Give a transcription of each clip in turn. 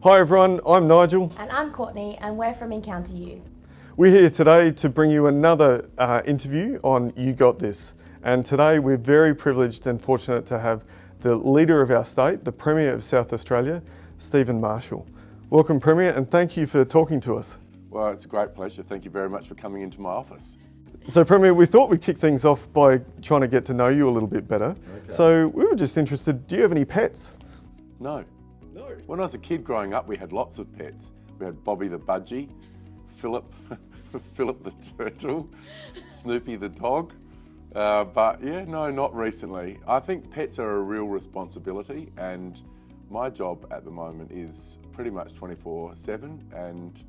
Hi everyone, I'm Nigel. And I'm Courtney, and we're from Encounter You. We're here today to bring you another interview on You Got This. And today we're very privileged and fortunate to have the leader of our state, the Premier of South Australia, Stephen Marshell. Welcome Premier, and thank you for talking to us. Well, it's a great pleasure. Thank you very much for coming into my office. So Premier, we thought we'd kick things off by trying to get to know you a little bit better. Okay. So we were just interested, do you have any pets? No. When I was a kid growing up, we had lots of pets. We had Bobby the Budgie, Philip, Philip the Turtle, Snoopy the dog. But yeah, no, not recently. I think pets are a real responsibility, and my job at the moment is pretty much 24/7,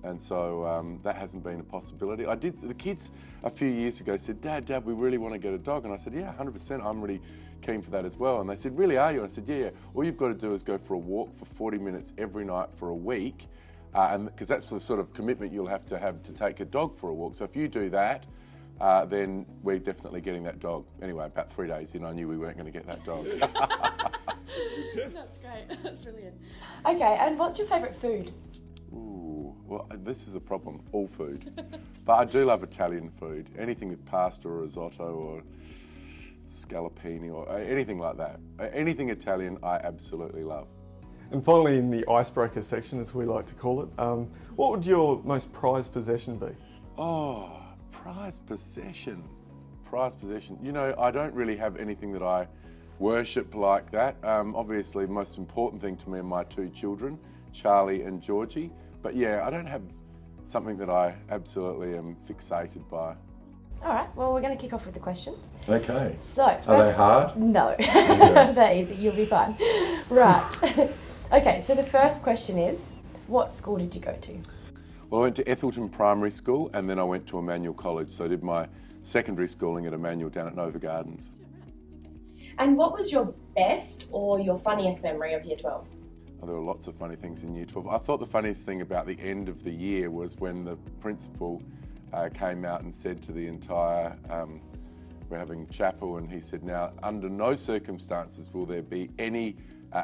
and so that hasn't been a possibility. The kids a few years ago said, Dad, we really want to get a dog. And I said, yeah, 100%, I'm really keen for that as well. And they said, really, are you? And I said, yeah. All you've got to do is go for a walk for 40 minutes every night for a week, and because that's the sort of commitment you'll have to take a dog for a walk. So if you do that, then we're definitely getting that dog. Anyway, about 3 days in, I knew we weren't going to get that dog. That's great, that's brilliant. Okay, and what's your favourite food? Ooh, well, this is the problem, all food. But I do love Italian food. Anything with pasta or risotto or scallopini or anything like that. Anything Italian, I absolutely love. And finally, in the icebreaker section, as we like to call it, what would your most prized possession be? Oh, prized possession. Prized possession. You know, I don't really have anything that I worship like that. Obviously, the most important thing to me are my two children, Charlie and Georgie. But yeah, I don't have something that I absolutely am fixated by. All right, well, we're going to kick off with the questions. Okay. So, Are they hard? No, Okay. they're easy, you'll be fine. Right. Okay, so the first question is, what school did you go to? Well, I went to Ethelton Primary School, and then I went to Emmanuel College. So I did my secondary schooling at Emmanuel down at Nova Gardens. And what was your best or your funniest memory of Year 12? Oh, there were lots of funny things in Year 12. I thought the funniest thing about the end of the year was when the principal came out and said to the entire, we're having chapel, and he said, now, under no circumstances will there be any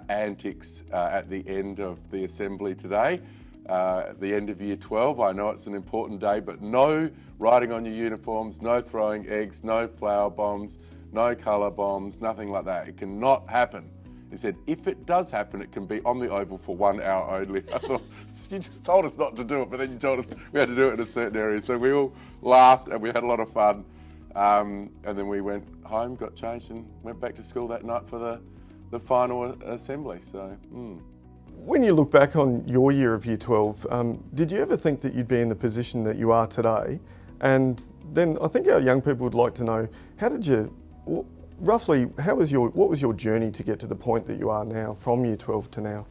antics at the end of the assembly today. At the end of Year 12, I know it's an important day, but no writing on your uniforms, no throwing eggs, no flower bombs, no colour bombs, nothing like that. It cannot happen. He said, if it does happen, it can be on the oval for 1 hour only. I thought, you just told us not to do it, but then you told us we had to do it in a certain area. So we all laughed and we had a lot of fun. And then we went home, got changed, and went back to school that night for the final assembly. So. When you look back on your year of Year 12, did you ever think that you'd be in the position that you are today? And then I think our young people would like to know, how did you, roughly, what was your journey to get to the point that you are now, from Year 12 to now?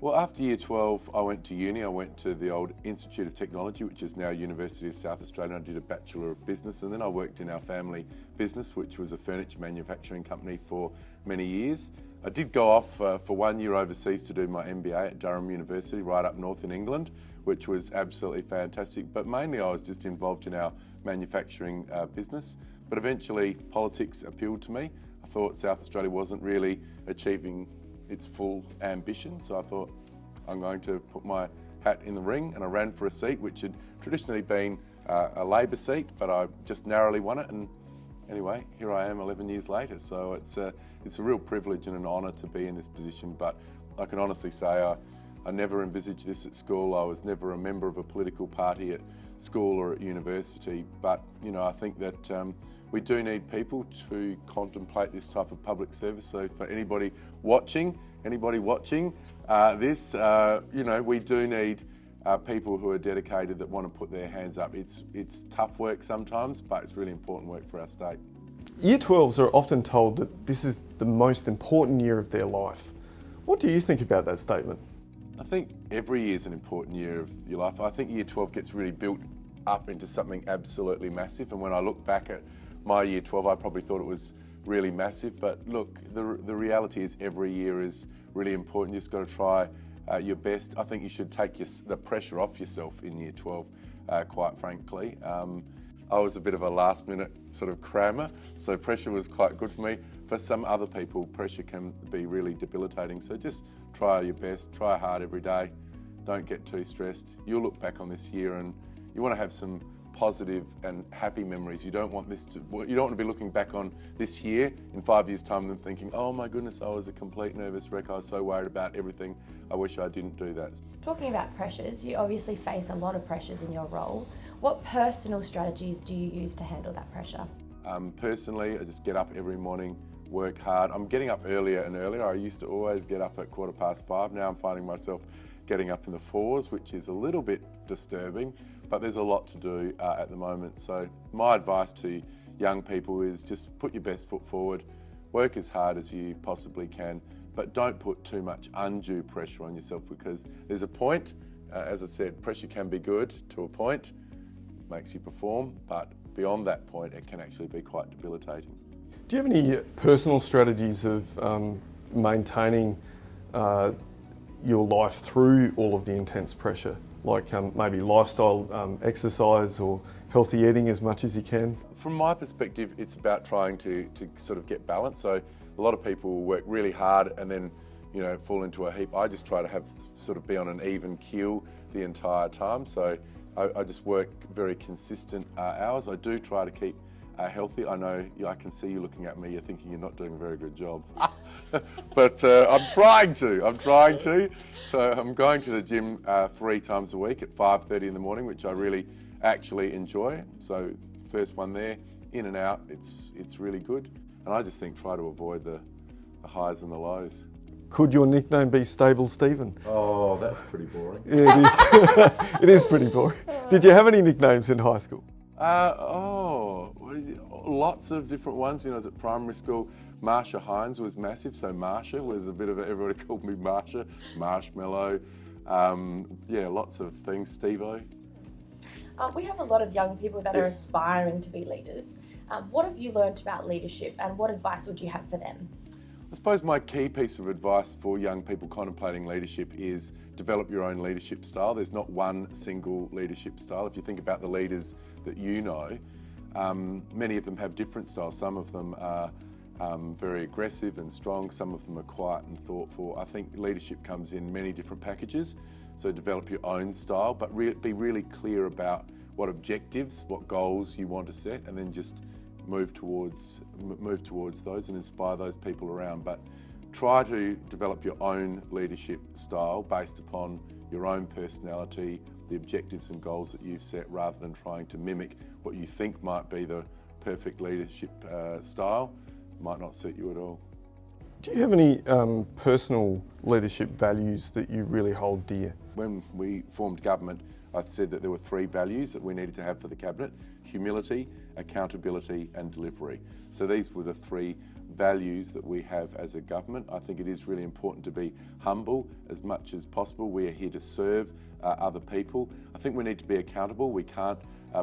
Well, after Year 12, I went to uni. I went to the old Institute of Technology, which is now University of South Australia. I did a Bachelor of Business, and then I worked in our family business, which was a furniture manufacturing company, for many years. I did go off for 1 year overseas to do my MBA at Durham University, right up north in England, which was absolutely fantastic. But mainly I was just involved in our manufacturing business. But eventually politics appealed to me. I thought South Australia wasn't really achieving its full ambition, so I thought I'm going to put my hat in the ring, and I ran for a seat which had traditionally been a Labor seat, but I just narrowly won it, and anyway, here I am 11 years later. So it's a real privilege and an honour to be in this position, but I can honestly say I never envisaged this at school. I was never a member of a political party at school or at university, but you know, I think that we do need people to contemplate this type of public service. So for anybody watching this, you know, we do need people who are dedicated, that want to put their hands up. It's tough work sometimes, but it's really important work for our state. Year 12s are often told that this is the most important year of their life. What do you think about that statement? I think every year is an important year of your life. I think Year 12 gets really built up into something absolutely massive, and when I look back at my Year 12, I probably thought it was really massive, but look, the reality is every year is really important. You just got to try your best. I think you should take the pressure off yourself in Year 12, quite frankly. I was a bit of a last minute sort of crammer, so pressure was quite good for me. for some other people, pressure can be really debilitating. So just try your best, try hard every day. Don't get too stressed. You'll look back on this year and you want to have some positive and happy memories. You don't want to be looking back on this year in 5 years' time and thinking, oh my goodness, I was a complete nervous wreck. I was so worried about everything. I wish I didn't do that. Talking about pressures, you obviously face a lot of pressures in your role. What personal strategies do you use to handle that pressure? Personally, I just get up every morning, work hard. I'm getting up earlier and earlier. I used to always get up at 5:15. Now I'm finding myself getting up in the 4s, which is a little bit disturbing, but there's a lot to do at the moment. So my advice to young people is just put your best foot forward, work as hard as you possibly can, but don't put too much undue pressure on yourself, because there's a point, as I said, pressure can be good to a point, makes you perform, but beyond that point it can actually be quite debilitating. Do you have any personal strategies of maintaining your life through all of the intense pressure, like maybe lifestyle exercise or healthy eating as much as you can? From my perspective, it's about trying to sort of get balance. So a lot of people work really hard and then fall into a heap. I just try to be on an even keel the entire time. So I just work very consistent hours. I do try to keep healthy. I know I can see you looking at me, you're thinking you're not doing a very good job. But I'm trying to. So I'm going to the gym 3 times a week at 5:30 in the morning, which I really actually enjoy. So first one there, in and out, it's really good. And I just think try to avoid the highs and the lows. Could your nickname be Stable Stephen? Oh, that's pretty boring. Yeah, it is. It is pretty boring. Did you have any nicknames in high school? Lots of different ones. I was at primary school. Marsha Hines was massive, so Marsha was a bit of everybody called me Marsha, Marshmallow. Lots of things. Steve-O. We have a lot of young people that are aspiring to be leaders. What have you learnt about leadership, and what advice would you have for them? I suppose my key piece of advice for young people contemplating leadership is develop your own leadership style. There's not one single leadership style. If you think about the leaders that you know, many of them have different styles. Some of them are very aggressive and strong. Some of them are quiet and thoughtful. I think leadership comes in many different packages. So develop your own style, but be really clear about what objectives, what goals you want to set, and then just move towards those and inspire those people around. But try to develop your own leadership style based upon your own personality, the objectives and goals that you've set, rather than trying to mimic what you think might be the perfect leadership style. Might not suit you at all. Do you have any personal leadership values that you really hold dear? When we formed government, I said that there were 3 values that we needed to have for the cabinet: humility, accountability and delivery. So these were the 3 values that we have as a government. I think it is really important to be humble as much as possible. We are here to serve other people. I think we need to be accountable. We can't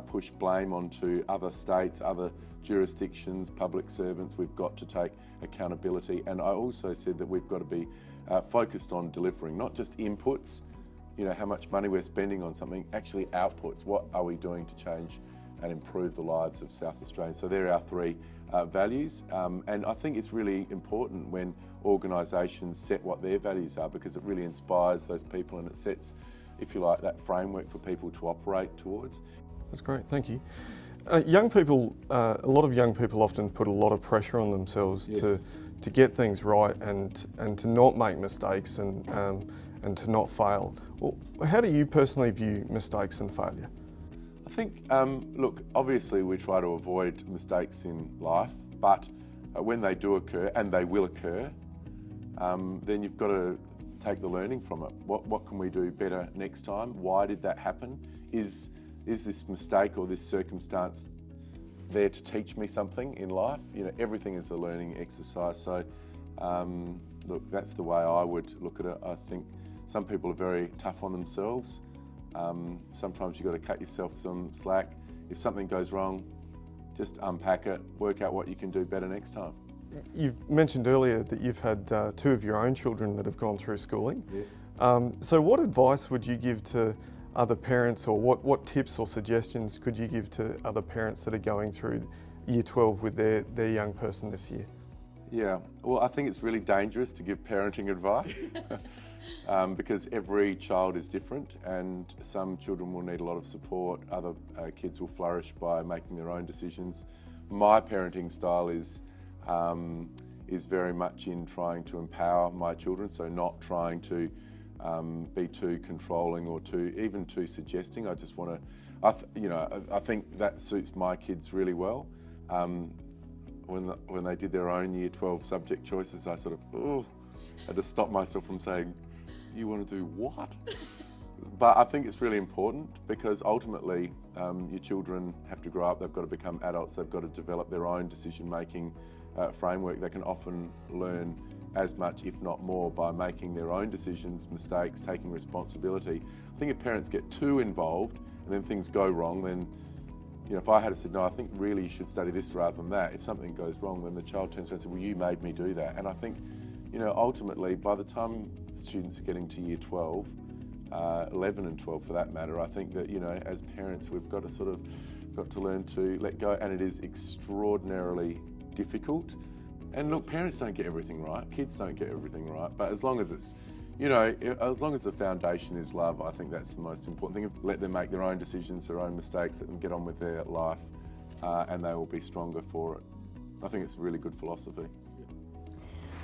push blame onto other states, other jurisdictions, public servants. We've got to take accountability. And I also said that we've got to be focused on delivering, not just inputs, how much money we're spending on something, actually outputs. What are we doing to change and improve the lives of South Australians? So they're our 3 values. And I think it's really important when organisations set what their values are, because it really inspires those people and it sets, if you like, that framework for people to operate towards. That's great, thank you. Young people, a lot of young people often put a lot of pressure on themselves to get things right and to not make mistakes and to not fail. Well, how do you personally view mistakes and failure? I think, look, obviously we try to avoid mistakes in life, but when they do occur, and they will occur, then you've got to take the learning from it. What can we do better next time? Why did that happen? Is this mistake or this circumstance there to teach me something in life? Everything is a learning exercise. So, look, that's the way I would look at it. I think some people are very tough on themselves. Sometimes you've got to cut yourself some slack. If something goes wrong, just unpack it, work out what you can do better next time. You've mentioned earlier that you've had 2 of your own children that have gone through schooling. Yes. So what advice would you give to other parents, or what tips or suggestions could you give to other parents that are going through Year 12 with their young person this year? Yeah, well, I think it's really dangerous to give parenting advice because every child is different, and some children will need a lot of support. Other kids will flourish by making their own decisions. My parenting style is very much in trying to empower my children, so not trying to be too controlling or even too suggesting. I just want to, I think that suits my kids really well. When they did their own Year 12 subject choices, I sort of had to stop myself from saying, "You want to do what?" But I think it's really important because ultimately your children have to grow up, they've got to become adults, they've got to develop their own decision-making framework. They can often learn as much, if not more, by making their own decisions, mistakes, taking responsibility. I think if parents get too involved and then things go wrong, then if I had said, no, I think really you should study this rather than that, if something goes wrong, then the child turns around and says, well, you made me do that. And I think, ultimately, by the time students are getting to Year 12, 11 and 12 for that matter, I think that, as parents, we've got to learn to let go, and it is extraordinarily difficult. And look, parents don't get everything right, kids don't get everything right, but as long as it's, as long as the foundation is love, I think that's the most important thing. Let them make their own decisions, their own mistakes, let them get on with their life, and they will be stronger for it. I think it's a really good philosophy.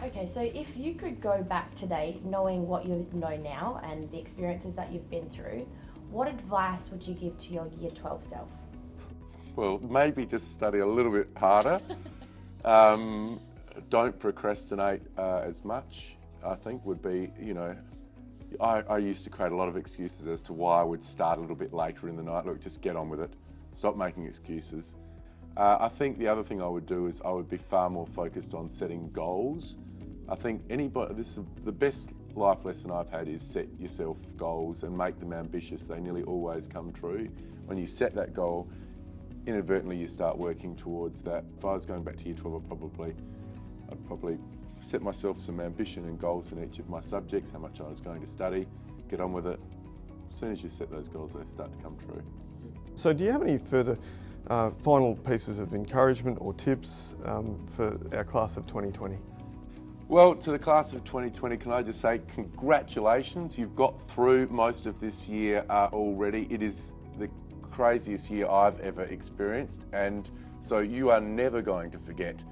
Okay, so if you could go back today, knowing what you know now and the experiences that you've been through, what advice would you give to your Year 12 self? Well, maybe just study a little bit harder. Don't procrastinate as much, I think would be, I used to create a lot of excuses as to why I would start a little bit later in the night. Look, just get on with it. Stop making excuses. I think the other thing I would do is I would be far more focused on setting goals. I think the best life lesson I've had is set yourself goals and make them ambitious. They nearly always come true. When you set that goal, inadvertently you start working towards that. If I was going back to Year 12, I'd probably set myself some ambition and goals in each of my subjects, how much I was going to study, get on with it. As soon as you set those goals, they start to come true. So do you have any further final pieces of encouragement or tips for our class of 2020? Well, to the class of 2020, can I just say congratulations. You've got through most of this year already. It is the craziest year I've ever experienced, and so you are never going to forget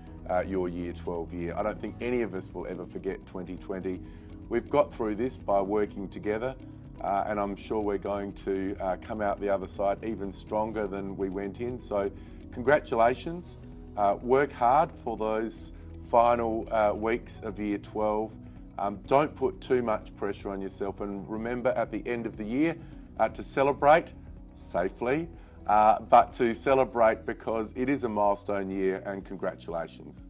your Year 12 year. I don't think any of us will ever forget 2020. We've got through this by working together, and I'm sure we're going to come out the other side even stronger than we went in. So congratulations. Work hard for those final weeks of Year 12. Don't put too much pressure on yourself, and remember at the end of the year to celebrate safely, but to celebrate because it is a milestone year, and congratulations.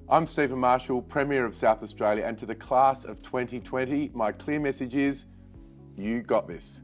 I'm Stephen Marshell, Premier of South Australia, and to the class of 2020, my clear message is, you got this.